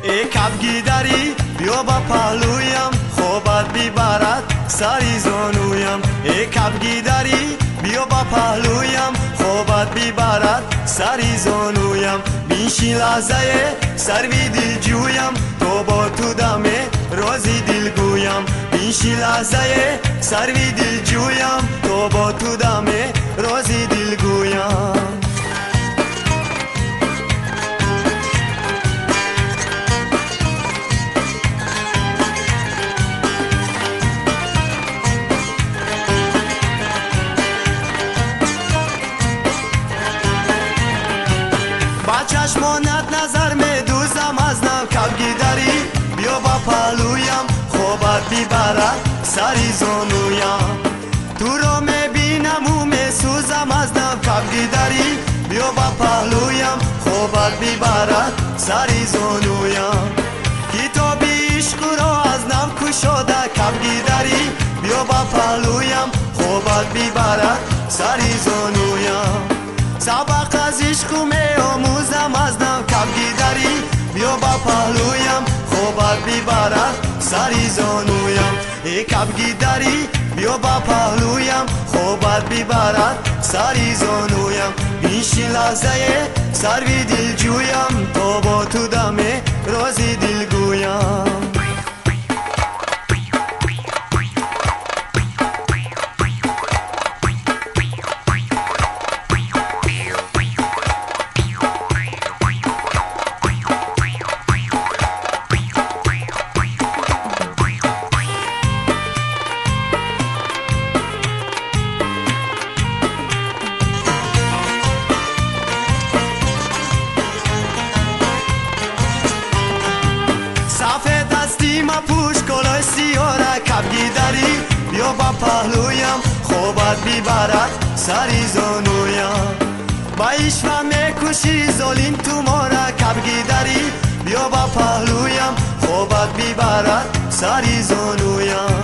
ای کبگی داری بیا با پهلویم، خوبت بیبرد سری زانویم. ای کبگی داری بیا با پهلویم، خوبت بیبرد سری زانویم. بینشی لحظه سروی دل جویم، تو با تو دمه رازی دل گویم. بینشی لحظه سروی دل جویم، تو با تو دمه رازی دل گویم. چشمانت نظر می دوزم از نم، کبگی داری بیا با پهلویم، خوبت بیبرد سری زانویم. تو رو می بینم و می سوزم از نم، کبگی داری بیا با پهلویم، خوبت بیبرد سری زانویم. کتابی عشق رو از نم کشاده، کبگی داری بیا با پهلویم، خوبت بیبرد سری زانویم. سبق از عشق می آموزم از نم، کبگی داری بیا با پهلویم، خوبت بیبرد سری زانویم. ای کبگی داری بیا با پهلویم، خوبت بیبرد سری زانویم. بینشی لحظه سروی دل جویم، تو با تو دمه رازی دل گویم. ما پوش کلاه سیاره، کبگی داری بیا با پهلویم، خوبت بیبرد سری زانویم. با عشق میکشی زالین تو ماره، کبگی داری بیا با پهلویم، خوبت بیبرد سری زانویم.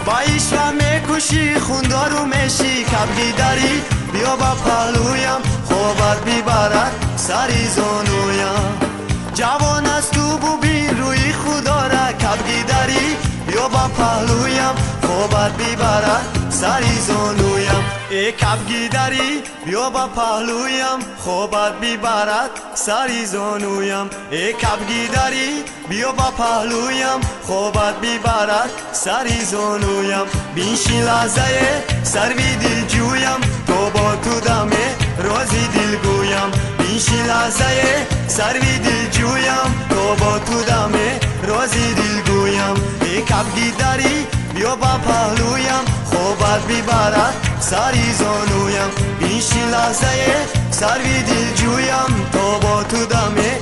با عشق میکشی خوندارو میشی، کبگی داری بیا با پهلویم، خوبت بیبرد سری زانویم. جوان است تو ببین روی خدا را، کبگی داری بیا با پهلویم، خوبت بیبرد سری زانویم. ای کبگی داری بیا با پهلویم، خوبت بیبرد سری زانویم. ای کبگی داری بیا با پهلویم، خوبت بیبرد سری زانویم. بینشی لحظه سروی دل جویم، تو با تو دمه رازی دل گویم. بینشی لحظه سروی دل جویم، تو با تو دمه رازی دل گویم. ای کبگی داری بیا با پهلویم، خوبت بیبرد سری زانویم. بینشی لحظه سروی دل جویم، تو با تو دمه